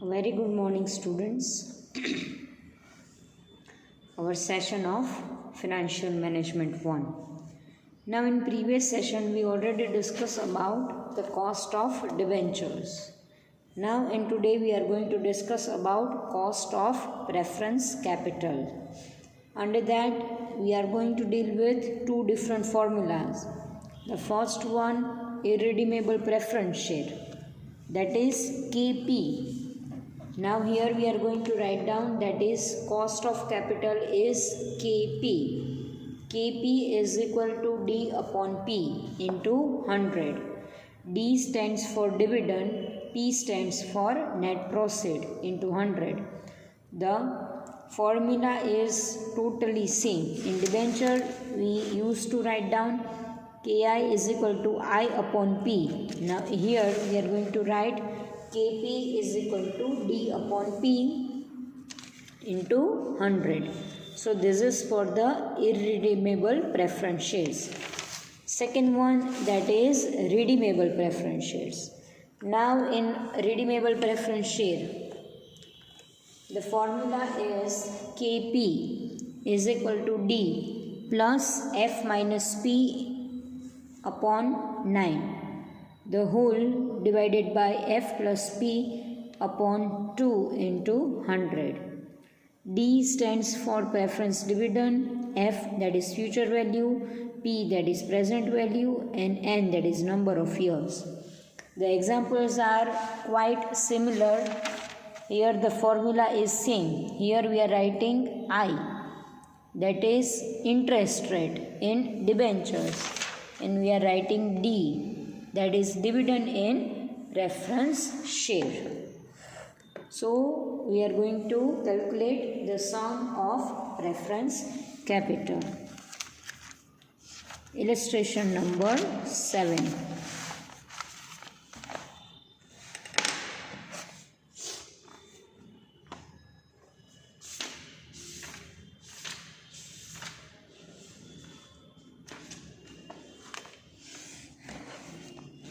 Very good morning, students. Our session of Financial Management 1. Now, in previous session, we already discussed about the cost of debentures. Now, in today, we are going to discuss about cost of preference capital. Under that, we are going to deal with two different formulas. The first one, irredeemable preference share, that is KP. Now here we are going to write down that is cost of capital is KP. KP is equal to D upon P into 100. D stands for dividend, P stands for net proceed into 100. The formula is totally same. In debenture we used to write down KI is equal to I upon P. Now here we are going to write KP is equal to D upon P into 100. So this is for the irredeemable preference shares. Second one, that is redeemable preference shares. Now in redeemable preference share, the formula is KP is equal to D plus F minus P upon 9. The whole divided by F plus P upon 2 into 100. D stands for preference dividend, F that is future value, P that is present value, and N that is number of years. The examples are quite similar. Here the formula is same. Here we are writing I, that is interest rate in debentures, and we are writing D, that is dividend in preference share. So we are going to calculate the sum of preference capital. Illustration number 7.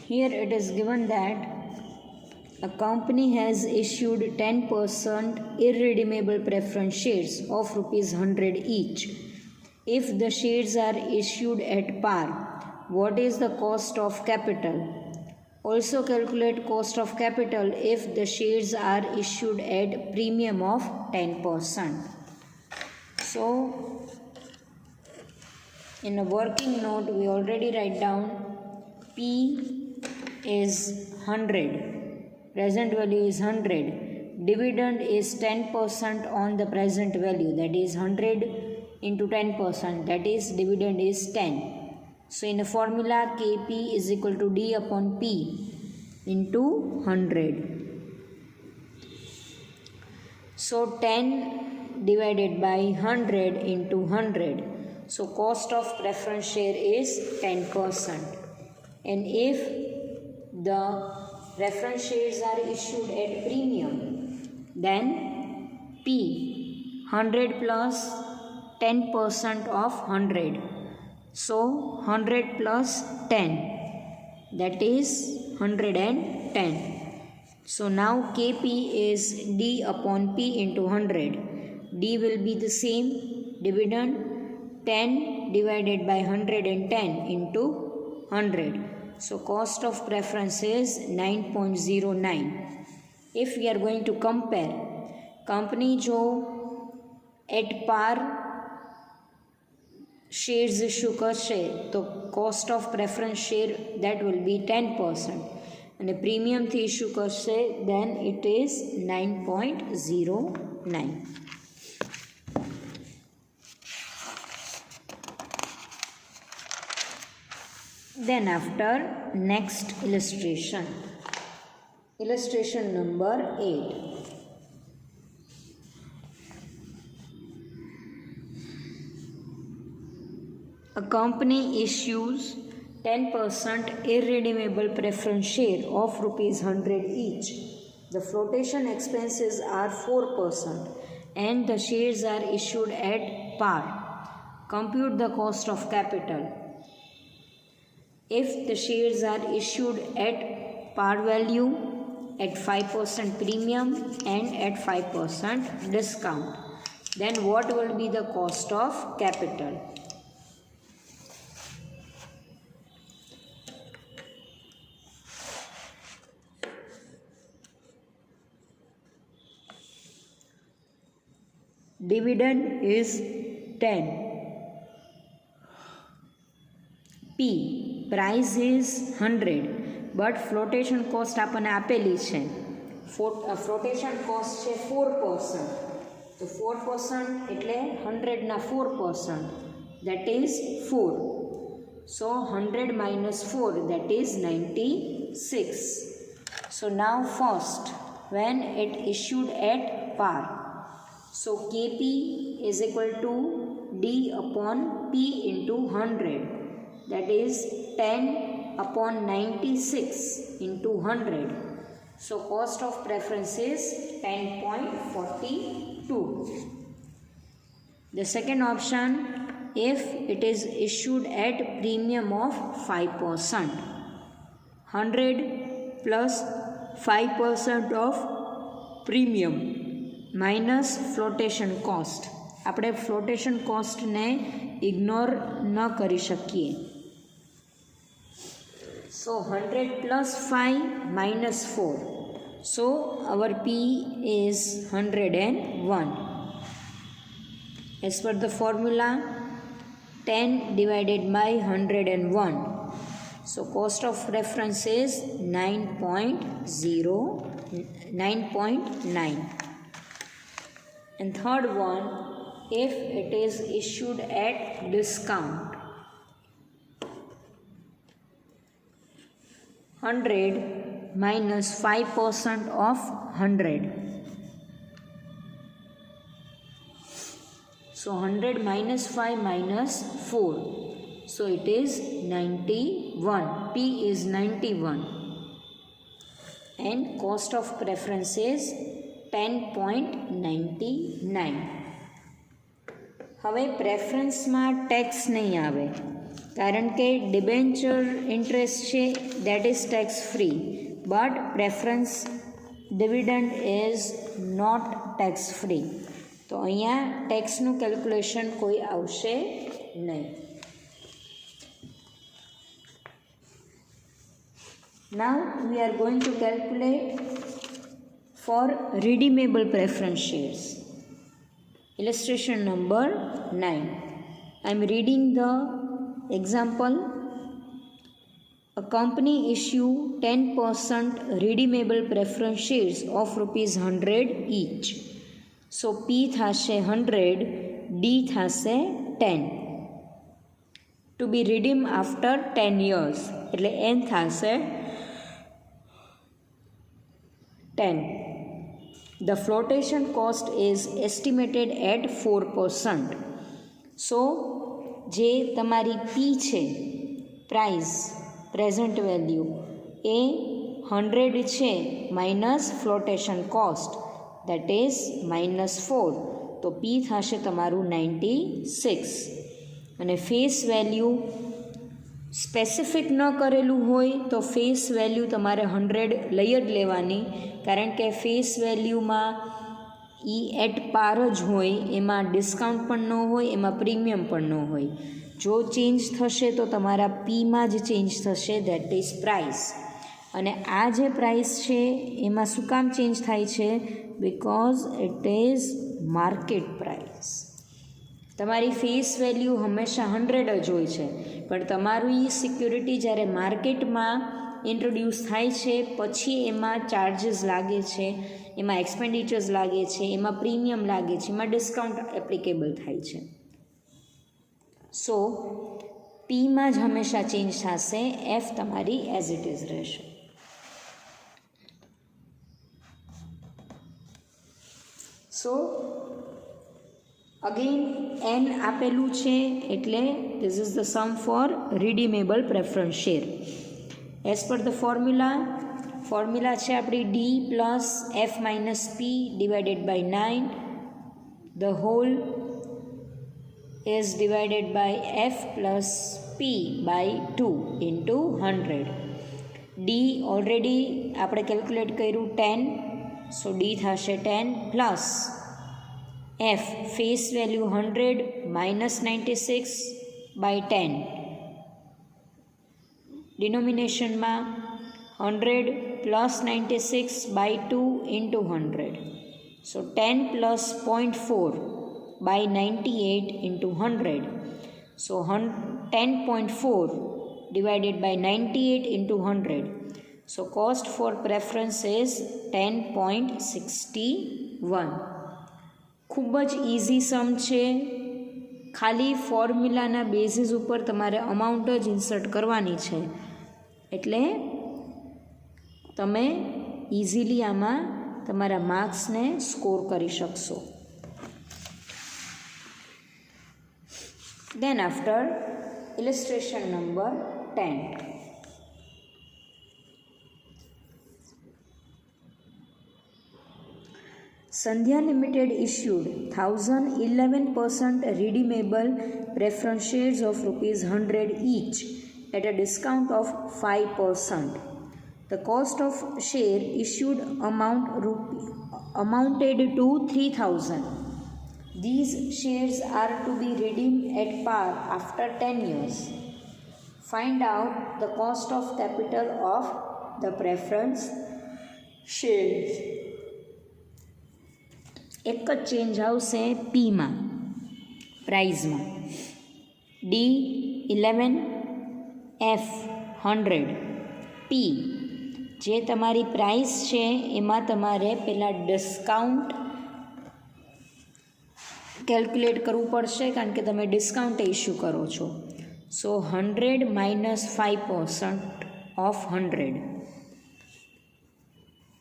Here it is given that a company has issued 10% irredeemable preference shares of rupees 100 each. If the shares are issued at par, what is the cost of capital? Also calculate cost of capital if the shares are issued at premium of 10%. So, in a working note, we already write down P is 100, present value is 100, dividend is 10% on the present value, that is 100 into 10%, that is dividend is 10. So in the formula KP is equal to D upon P into 100. So 10 divided by 100 into 100. So cost of preference share is 10%. And if the preference shares are issued at premium, then P 100 plus 10% of 100. So 100 plus 10, that is 110. So now KP is D upon P into 100. D will be the same, dividend 10 divided by 110 into 100. So cost of preference is 9.09. If we are going to compare, company जो at par shares issue करशे तो cost of preference share that will be 10%, and premium थी issue करशे then it is 9.09. Then after, next illustration. Illustration number 8. A company issues 10% irredeemable preference share of rupees 100 each. The flotation expenses are 4% and the shares are issued at par. Compute the cost of capital. If the shares are issued at par value, at 5% premium and at 5% discount. Then what will be the cost of capital? Dividend is 10. P, price is 100, but flotation cost આપણને આપેલી છે. Flotation cost છે 4%. તો 4% એટલે 100 ના 4%, that is 4. So 100 minus 4, that is 96. So now first, when it issued at par, so Kp is equal to D upon P into 100, that is 10 upon 96 into 100. So cost of preference is 10.42. The second option, if it is issued at premium of 5%, 100 plus 5% of premium minus flotation cost. આપણે flotation cost ને ignore ન કરી શકીએ. So 100 plus 5 minus 4. So our P is 101. As per the formula, 10 divided by 101. So cost of reference is 9.9. And third one, if it is issued at discount, 100 minus 5% of 100. So 100 minus 5 minus 4. So it is 91. P is 91. And cost of preference is 10.99. હવે પ્રેફરન્સમાં tax નહીં આવે, કારણ કે debenture interest છે that is tax free, but preference dividend is not tax free. તો અહીંયા ટેક્સનું calculation કોઈ આવશે નહીં. Now we are going to calculate for redeemable preference shares. Illustration number 9. I am reading the example. A company issue 10% redeemable preference shares of rupees 100 each. So P thase 100, D thase 10. To be redeemed after 10 years. એટલે N thase 10. The flotation cost is estimated at 4%. So, જે તમારી P છે, price, present value, એ 100 છે minus flotation cost, that is minus 4. તો P થશે તમારું 96. અને face value specific ન કરેલું હોય તો ફેસ વેલ્યુ તમારે 100 લઈ જ લેવાની, કારણ કે ફેસ વેલ્યુમાં એ એટ પાર જ હોય, એમાં ડિસ્કાઉન્ટ પણ ન હોય, એમાં પ્રીમિયમ પણ ન હોય. જો ચેન્જ થશે તો તમારા પીમાં જ ચેન્જ થશે, દેટ ઇઝ પ્રાઇસ. અને આ જે પ્રાઇસ છે એમાં શું કામ ચેન્જ થાય છે? Because it is market price. તમારી ફેસ વેલ્યુ હંમેશા 100 જ હોય છે, પણ તમારું એ સિક્યુરિટી જ્યારે માર્કેટમાં ઇન્ટ્રોડ્યુસ થાય છે પછી એમાં ચાર્જીસ લાગે છે, એમાં એક્સપેન્ડિચર્સ લાગે છે, એમાં પ્રીમિયમ લાગે છે, એમાં ડિસ્કાઉન્ટ એપ્લિકેબલ થાય છે. સો પીમાં જ હંમેશા ચેન્જ થશે, એફ તમારી એઝ ઇટ ઇઝ રહેશે. સો અગેન એન આપેલું છે એટલે this is the sum for redeemable preference share. As per the formula છે આપણી D plus F minus P divided by 9. The whole is divided by F plus P by 2 into 100. D already આપણે calculate કર્યું 10, so D થશે 10 plus F face value 100 minus 96/10, ડિનોમિનેશનમાં 100 plus 96/2 into 100, so 10 plus 0.4/98 into 100, so 10.4 divided by 98 into 100. So cost for preference is 10.61. ખૂબ જ easy સમ છે. ખાલી ફોર્મ્યુલાના basis ઉપર તમારે અમાઉન્ટ જ ઇન્સર્ટ કરવાની છે, એટલે તમે ઇઝીલી આમાં તમારા માર્ક્સને સ્કોર કરી શકશો. Then after illustration number 10. Sandhya Limited issued 1011% redeemable preference shares of rupees 100 each at a discount of 5%. The cost of share issued amounted to 3,000. These shares are to be redeemed at par after 10 years. Find out the cost of capital of the preference shares. એક જ change આવશે પીમાં, પ્રાઇઝમાં. D 11, F 100, પી જે તમારી price છે એમાં તમારે પહેલાં discount calculate કરવું પડશે, કારણ કે તમે ડિસ્કાઉન્ટ ઇસ્યુ કરો છો. સો 100 માઇનસ 5% ઓફ 100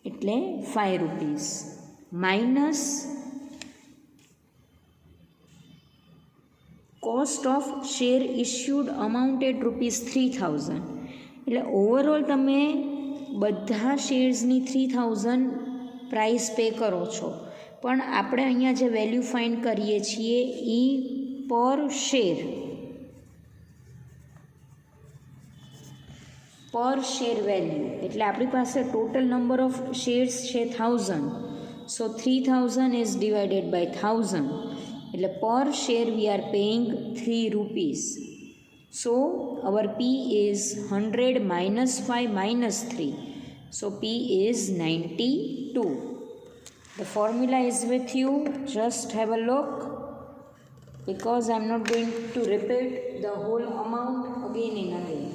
એટલે 5 rupees minus cost of share issued amounted rupees 3000. એટલે ઓવરઓલ તમે બધા શેર્સની 3000 પ્રાઇસ પે કરો છો, પણ આપણે અહીંયા જે વેલ્યુ ફાઇન્ડ કરીએ છીએ એ પર શેર વેલ્યુ. એટલે આપણી પાસે ટોટલ નંબર ઓફ શેર્સ છે 1000, સો 3000 ઇઝ ડિવાઇડેડ બાય 1000, એટલે per share we are paying 3 rupees. So our P is 100 minus 5 minus 3, so P is 92. The formula is with you, just have a look, because I am not going to repeat the whole amount again and again.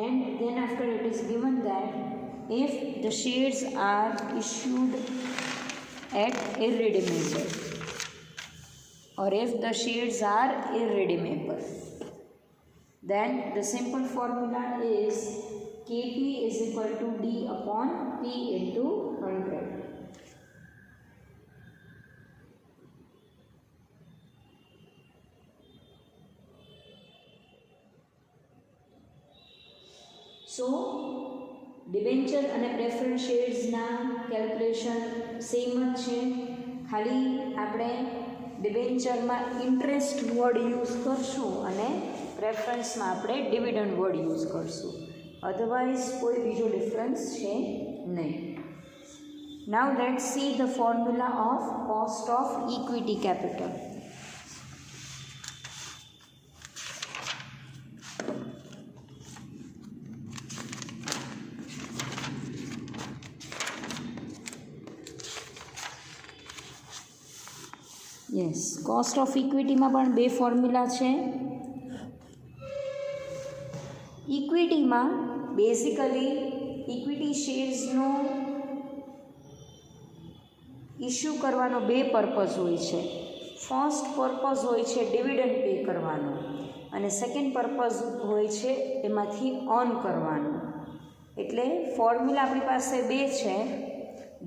And then after it is given that if the shares are issued at irredeemable, or if the shares are irredeemable, then the simple formula is KP is equal to D upon P into 100. So debenture અને preference શેર્સના calculation same જ છે, ખાલી આપણે ડિબેન્ચરમાં interest word use કરશું અને પ્રેફરન્સમાં આપણે dividend word use કરશું, અધરવાઇઝ કોઈ બીજો ડિફરન્સ છે નહીં. Now let's see the formula of cost of equity capital. Yes, cost of ઇક્વિટીમાં પણ બે ફોર્મ્યુલા છે. ઇક્વિટીમાં બેઝિકલી ઇક્વિટી શેર્સનો ઇસ્યુ કરવાનો બે પર્પઝ હોય છે. ફર્સ્ટ પર્પઝ હોય છે ડિવિડન્ડ પે કરવાનો, અને સેકન્ડ પર્પઝ હોય છે એમાંથી અર્ન કરવાનો. એટલે ફોર્મ્યુલા આપણી પાસે બે છે.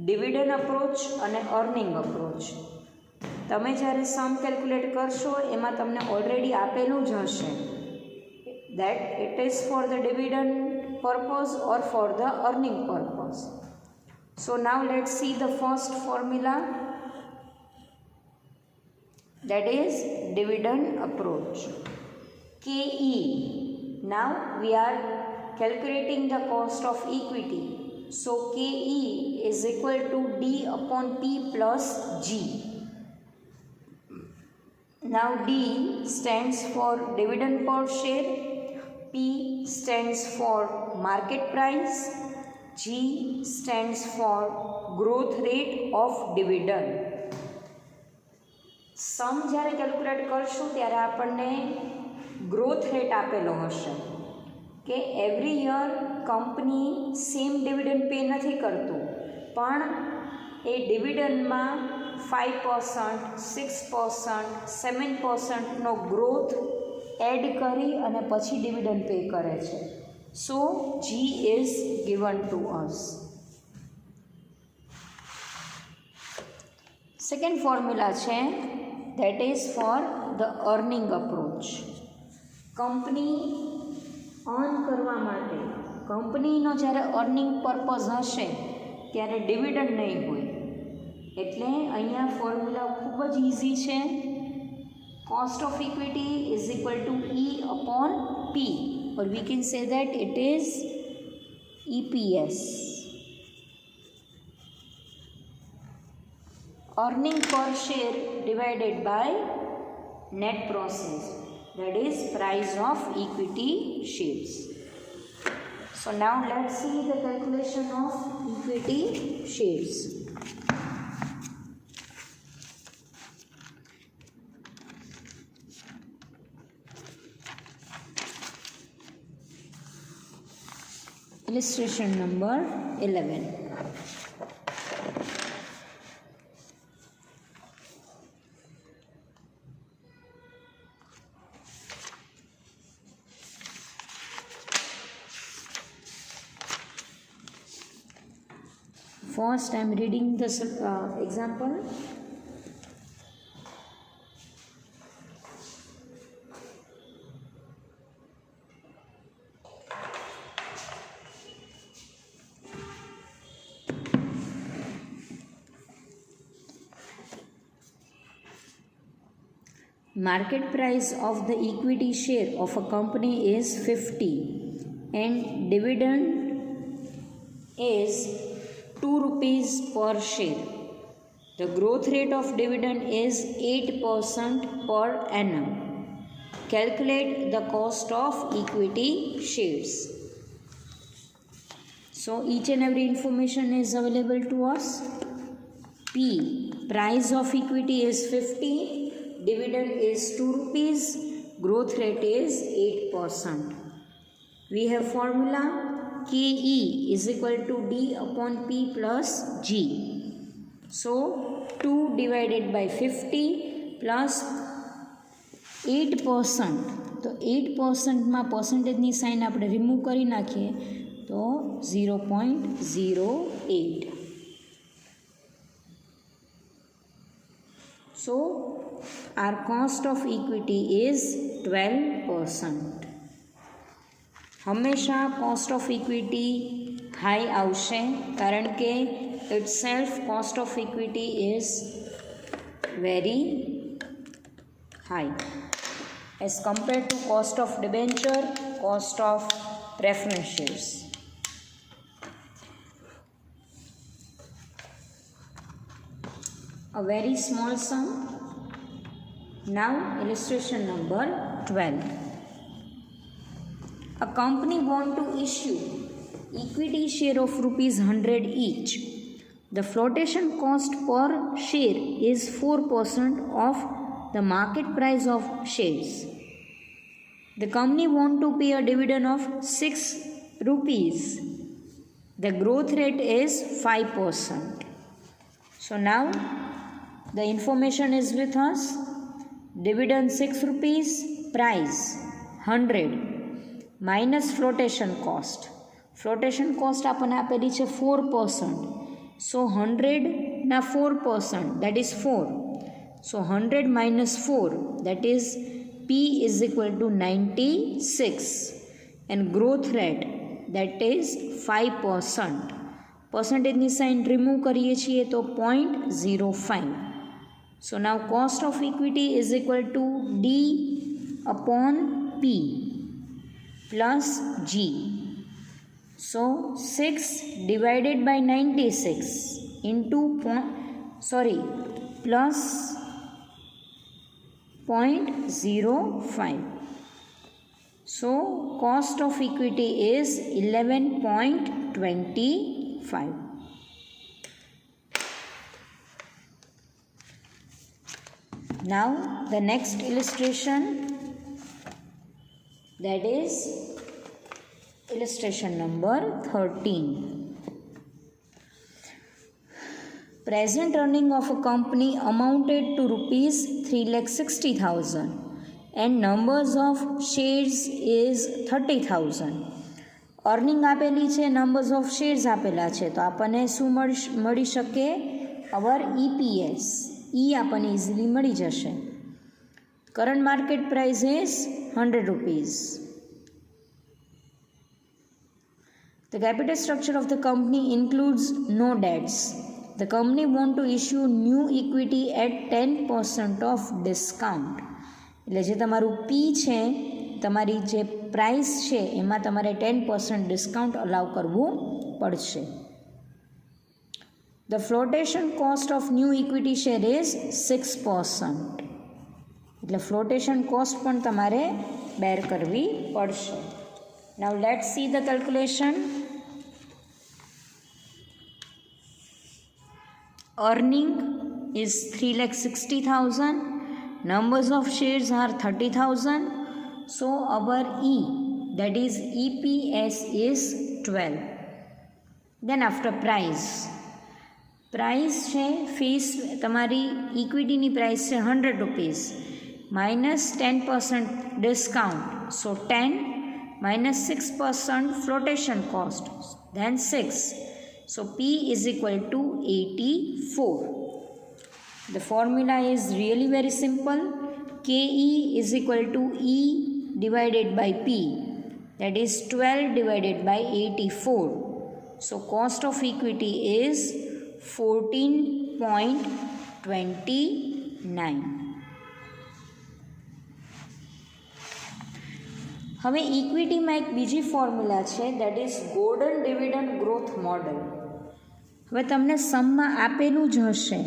ડિવિડન્ડ અપ્રોચ અને અર્નિંગ અપ્રોચ. તમે જ્યારે સમ કેલ્ક્યુલેટ કરશો એમાં તમને ઓલરેડી આપેલું જ હશે that it is for the dividend purpose or for the earning purpose. So now let's see the first formula, that is dividend approach. KE. Now we are calculating the cost of equity. So KE is equal to D upon P plus G. Now D stands for dividend per share, P stands for market price, G stands for growth rate of dividend. સમ જ્યારે calculate કરશું ત્યારે આપણને growth rate આપેલો હશે કે every year company same dividend pay નથી કરતું, પણ એ ડિવિડન્ડમાં 5%, 6%, 7%નો ગ્રોથ એડ કરી અને પછી ડિવિડન્ડ પે કરે છે. સો G is given to us. Second formula છે that is for the earning approach. Company earn કરવા માટે કંપનીનો જ્યારે અર્નિંગ પર્પઝ હશે ત્યારે ડિવિડન્ડ નહીં હોય, એટલે અહીંયા ફોર્મ્યુલા ખૂબ જ ઇઝી છે. Cost of equity is equal to E upon P, or we can say that it is EPS. Earning per share divided by net process, that is price of equity shares. So now let's see the calculation of equity shares. Illustration number 11. First, I am reading the example. Market price of the equity share of a company is 50 and dividend is 2 rupees per share. The growth rate of dividend is 8% per annum. Calculate the cost of equity shares. So each and every information is available to us. P, price of equity is 50, dividend is 2 rupees, growth rate is 8%. We have formula KE is equal to D upon P plus G. So 2 divided by 50 plus 8%. તો 8%માં પર્સન્ટેજની sign આપણે remove કરી નાખીએ તો 0.08. So our cost of equity is 12%. હંમેશા cost of equity high આવશે કારણ કે it self cost of equity is very high as compared to cost of debenture, cost of preference shares. A very small sum. Now illustration number 12. A company want to issue equity share of rupees 100 each. The flotation cost per share is 4% of the market price of shares. The company want to pay a dividend of 6 rupees. The growth rate is 5%. So now the information is with us. Dividend 6 rupees, price 100 minus flotation cost. Flotation cost આપણને આપેલી છે 4%. So 100 na 4%, that is 4. So 100 minus 4, that is P is equal to 96, and growth rate, that is 5%. Percentage sign remove કરીએ છીએ તો 0.05. So now cost of equity is equal to D upon P plus G. So 6 divided by 96 into plus 0.05. So cost of equity is 11.25. Now the next illustration, that is illustration number 13. Present earning of a company amounted to rupees 3,60,000 and numbers of shares is 30,000. Earning આપેલી છે, numbers of shares આપેલા છે, તો આપણને શું મળી શકે? અવર EPS. આપણને ઇઝીલી મળી જશે. Current market price is 100 rupees. The capital structure of the company includes no debts. The company want to issue new equity at 10% of discount. એટલે જે તમારું P છે, તમારી જે પ્રાઇસ છે એમાં તમારે 10% ડિસ્કાઉન્ટ અલાઉ કરવું પડશે. The flotation cost of new equity share is 6%. એટલે flotation cost પણ તમારે બેર કરવી પડશે. Now let's see the calculation. Earning is 3,60,000. Numbers of shares are 30,000. So our E, that is EPS, is 12. Then after price છે fees, તમારી ઇક્વિટીની price છે 100 rupees minus 10% discount, so 10 minus 6% flotation cost, then 6. So P is equal to 84. The formula is really very simple. KE is equal to E divided by P, that is 12 divided by 84. So cost of equity is 14.29. હવે ઇક્વિટીમાં એક બીજી formula છે, that is Gordon dividend growth model. હવે તમને સમમાં આપેલું જ હશે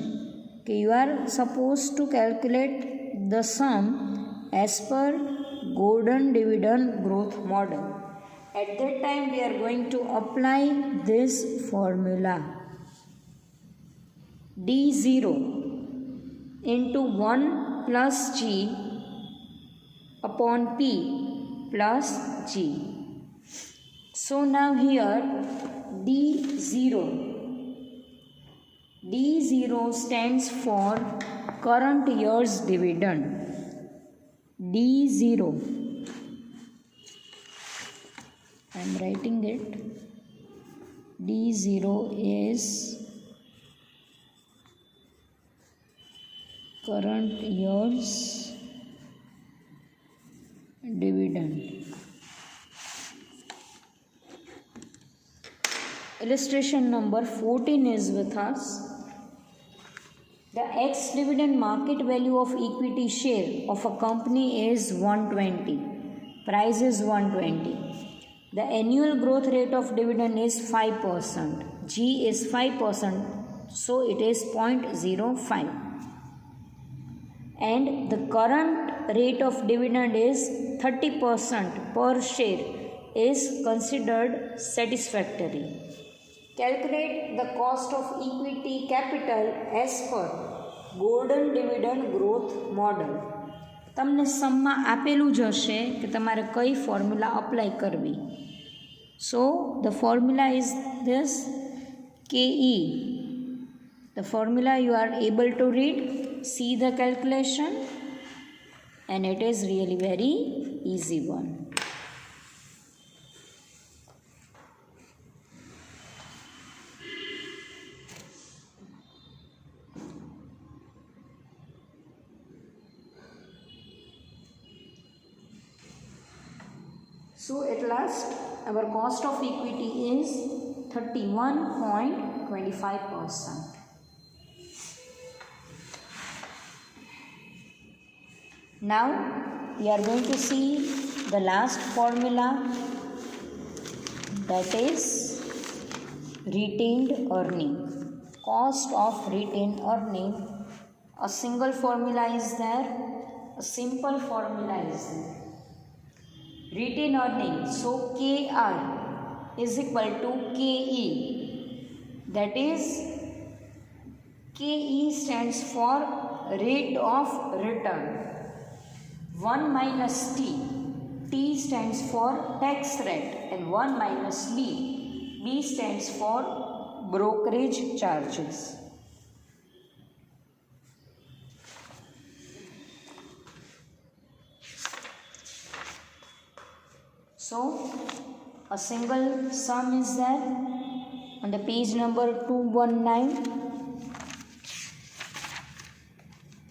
કે you are supposed to calculate the sum as per Gordon dividend growth model. At that time we are going to apply this formula. D0 into 1 plus G upon P plus G. So now here D0 stands for current year's dividend. D0, I am writing it. D0 is current year's dividend. Illustration number 14 is with us. The ex-dividend market value of equity share of a company is 120. Price is 120. The annual growth rate of dividend is 5%. G is 5%, so it is 0.05. And the current rate of dividend is 30% per share is considered satisfactory. Calculate the cost of equity capital as per Gordon dividend growth model. તમને સમમાં આપેલું જ હશે કે તમારે કઈ formula apply કરવી. So the formula is this KE. The formula you are able to read, see the calculation, and it is really very easy one. So at last our cost of equity is 31.25%. Now we are going to see the last formula, that is retained earning. Cost of retained earning. A single formula is there, a simple formula is there. Retained earning, so KR is equal to KE, that is KE stands for rate of return. 1 minus T, T stands for tax rate, and 1 minus B, B stands for brokerage charges. So a single sum is there on the page number 219,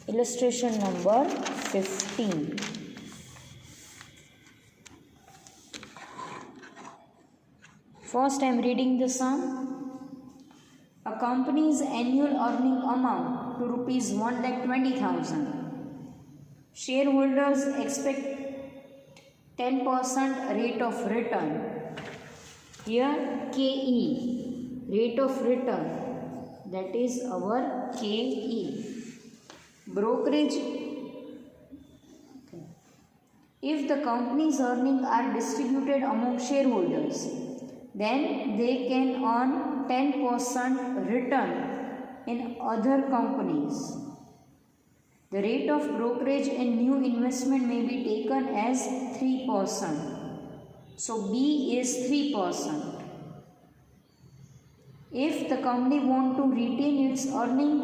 illustration number 15. First I am reading the sum. A company's annual earning amount to rupees 1,20,000. Shareholders expect 10% rate of return. Here KE, rate of return, that is our KE. Brokerage, if the company's earnings are distributed among shareholders, then they can earn 10% return in other companies. The rate of brokerage in new investment may be taken as 3%. So B is 3%. If the company want to retain its earning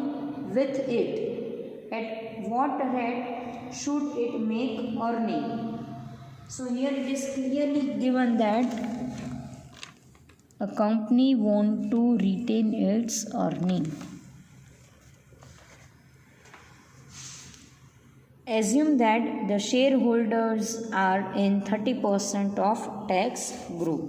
with it, at what rate should it make earning? So here it is clearly given that a company want to retain its earning. Assume that the shareholders are in 30% of tax group.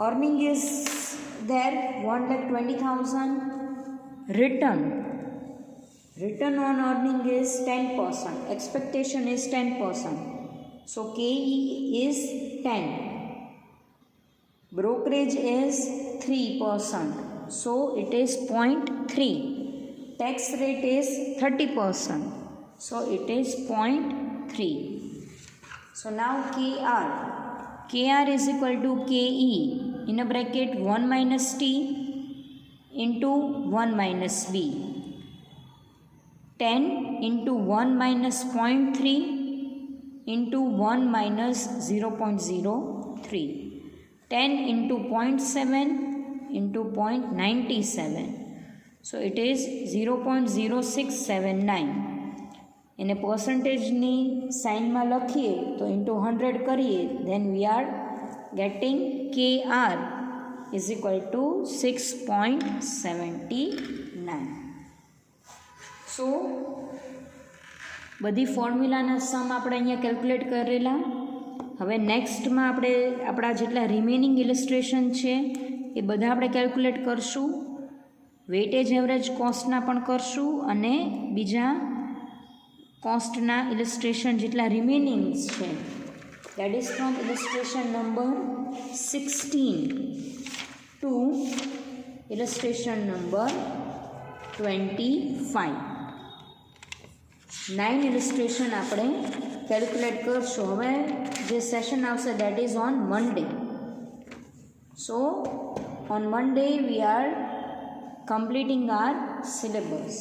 Earning is there 1,20,000. Return on earning is 10%. Expectation is 10%. So KE is 10. Brokerage is 3%. So it is 0.3. Tax rate is 30%. So it is 0.3. So now KR. KR is equal to KE in a bracket 1 minus T into 1 minus B. 10 into 1 minus 0.3 into 1 minus 0.03. 10 into 0.7 into 0.97. So it is 0.0679. એને પર્સન્ટેજની સાઇનમાં લખીએ તો into 100 કરીએ, then we are getting KR is equal to 6.79. So બધી ફોર્મ્યુલાના સમ આપણે અહીંયા calculate કરેલા. હવે નેક્સ્ટમાં આપણે આપણા જેટલા રિમેનિંગ ઇલિસ્ટ્રેશન છે એ બધા આપણે કેલ્ક્યુલેટ કરશું. વેટેજ એવરેજ કોસ્ટના પણ કરશું અને બીજા કોસ્ટના ઇલિસ્ટ્રેશન જેટલા રિમેનિંગ્સ છે, that is from illustration number 16 to illustration number 25. 9 illustration આપણે કેલ્ક્યુલેટ કરશું. હવે જે સેશન આવશે that is on Monday. So on Monday we are completing our syllabus.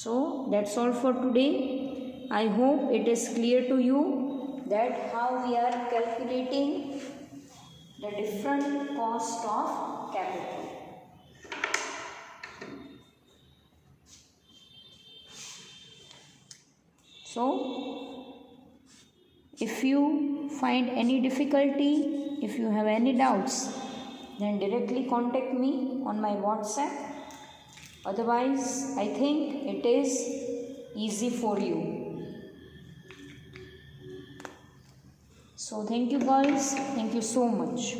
So that's all for today. I hope it is clear to you that how we are calculating the different cost of capital. So if you find any difficulty, if you have any doubts, then directly contact me on my WhatsApp. Otherwise, I think it is easy for you. So thank you girls, thank you so much.